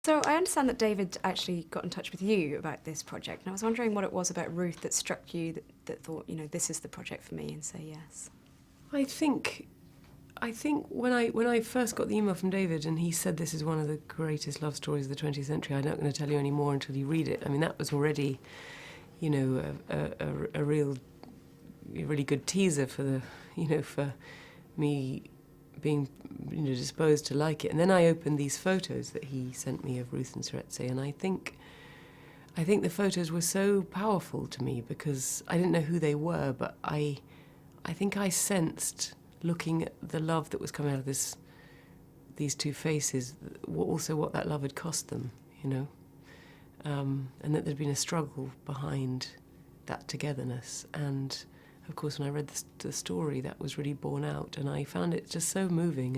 So I understand that David actually got in touch with you about this project, and I was wondering what it was about Ruth that struck you that thought, this is the project for me, and say yes. I think when I first got the email from David and he said this is one of the greatest love stories of the 20th century, I'm not going to tell you any more until you read it. I mean, that was already, a really good teaser for the, for me being disposed to like it. And then I opened these photos that he sent me of Ruth and Seretse, and I think the photos were so powerful to me because I didn't know who they were, but I think I sensed, looking at the love that was coming out of these two faces, also what that love had cost them, and that there'd been a struggle behind that togetherness. And of course, when I read the story, that was really borne out, and I found it just so moving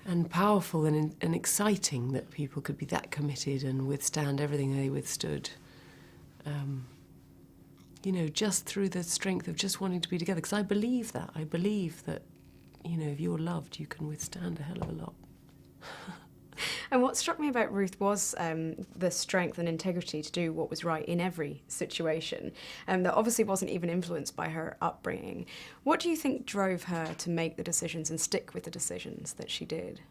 and powerful and exciting that people could be that committed and withstand everything they withstood. Just through the strength of just wanting to be together. Because I believe that. I believe that, if you're loved, you can withstand a hell of a lot. And what struck me about Ruth was the strength and integrity to do what was right in every situation, that obviously wasn't even influenced by her upbringing. What do you think drove her to make the decisions and stick with the decisions that she did?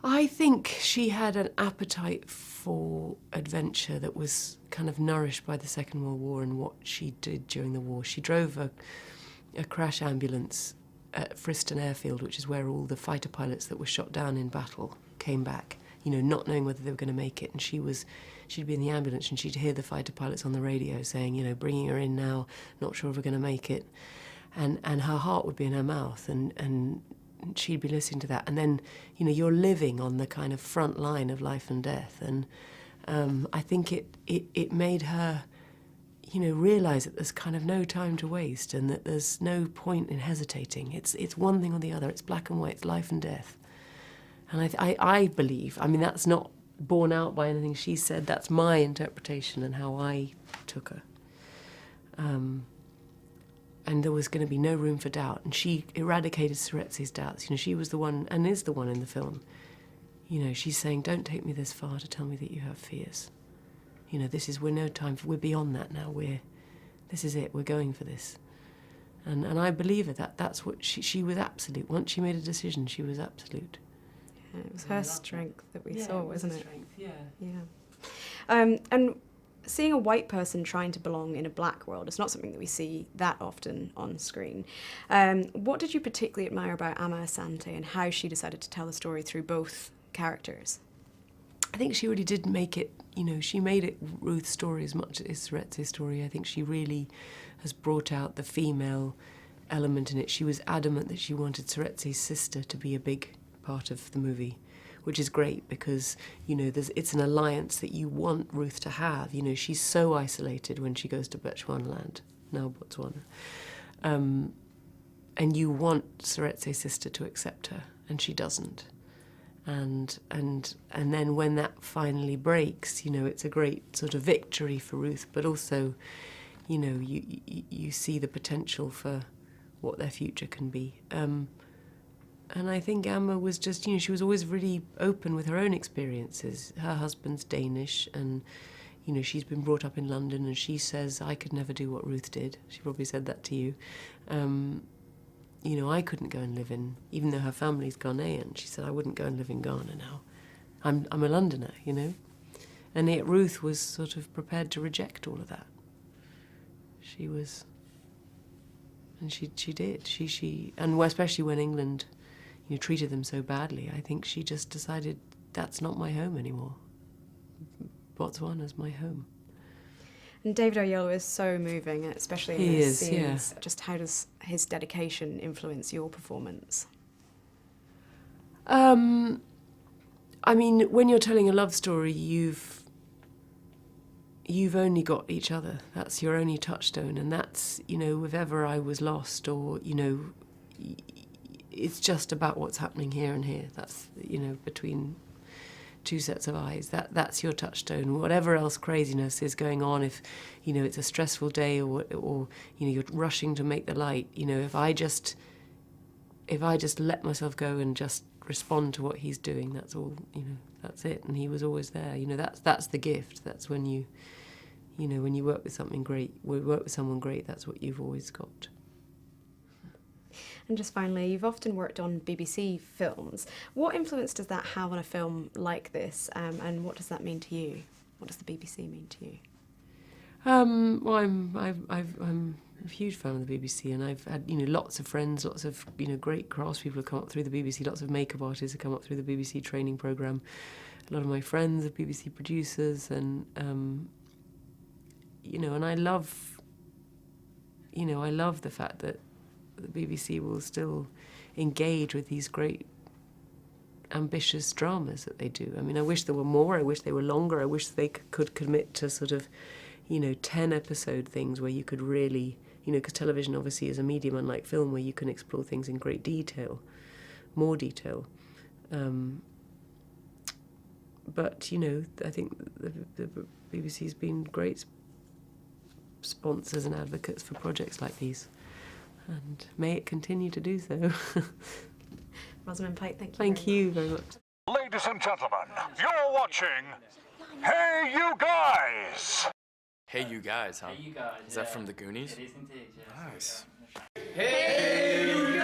I think she had an appetite for adventure that was kind of nourished by the Second World War and what she did during the war. She drove a crash ambulance at Friston Airfield, which is where all the fighter pilots that were shot down in battle came back, not knowing whether they were going to make it. And she'd be in the ambulance and she'd hear the fighter pilots on the radio saying, bringing her in now, not sure if we're going to make it. And her heart would be in her mouth, and she'd be listening to that. And then, you're living on the kind of front line of life and death. And I think it made her, realise that there's kind of no time to waste and that there's no point in hesitating. It's one thing or the other. It's black and white. It's life and death. And I believe, that's not borne out by anything she said. That's my interpretation and how I took her. And there was going to be no room for doubt. And she eradicated Seretse's doubts. She was the one, and is the one in the film. She's saying, don't take me this far to tell me that you have fears. We're no time for, we're beyond that now. This is it, we're going for this. And I believe her, that's what she was absolute. Once she made a decision, she was absolute. Yeah, it was her strength that we saw, wasn't it? Strength, yeah. Yeah. And seeing a white person trying to belong in a black world is not something that we see that often on screen. What did you particularly admire about Amma Asante and how she decided to tell the story through both characters? I think she really did make it, she made it Ruth's story as much as Seretse's story. I think she really has brought out the female element in it. She was adamant that she wanted Seretse's sister to be a big part of the movie, which is great because, it's an alliance that you want Ruth to have. She's so isolated when she goes to Bechuanaland, now Botswana. And you want Seretse's sister to accept her, and she doesn't. And then when that finally breaks, it's a great sort of victory for Ruth, but also, you see the potential for what their future can be. And I think Amma was just, she was always really open with her own experiences. Her husband's Danish, and, she's been brought up in London, and she says, I could never do what Ruth did. She probably said that to you. I couldn't go and live in, even though her family's Ghanaian, she said, I wouldn't go and live in Ghana now. I'm a Londoner, And yet Ruth was sort of prepared to reject all of that. She was, and she did. And especially when England, treated them so badly, I think she just decided, that's not my home anymore. Botswana's my home. And David Oyelowo is so moving, especially in his scenes. Yeah. Just how does his dedication influence your performance? When you're telling a love story, you've only got each other. That's your only touchstone, and that's, if ever I was lost or, it's just about what's happening here and here. That's, between two sets of eyes. That's your touchstone. Whatever else craziness is going on, if, it's a stressful day or you're rushing to make the light, if I just let myself go and just respond to what he's doing. That's all, you know, that's it. And he was always there. You know, that's the gift. That's when you know, when you work with something great, work with someone great, that's what you've always got. And just finally, you've often worked on BBC films. What influence does that have on a film like this, and what does that mean to you? What does the BBC mean to you? Well, I'm a huge fan of the BBC, and I've had, you know, lots of friends, lots of, you know, great craftspeople have come up through the BBC, lots of makeup artists have come up through the BBC training programme. A lot of my friends are BBC producers, and you know, and I love the fact that the BBC will still engage with these great ambitious dramas that they do. I mean, I wish there were more, I wish they were longer, I wish they could commit to sort of, you know, 10-episode things where you could really, you know, because television obviously is a medium unlike film where you can explore things in great detail, more detail. But, you know, I think the BBC's been great sponsors and advocates for projects like these, and may it continue to do so. Rosamund Pike, thank you. Thank you very much. Ladies and gentlemen, you're watching Hey You Guys! Hey You Guys, huh? Hey, you guys. Is that from the Goonies? It is indeed, yes. Nice. Hey, you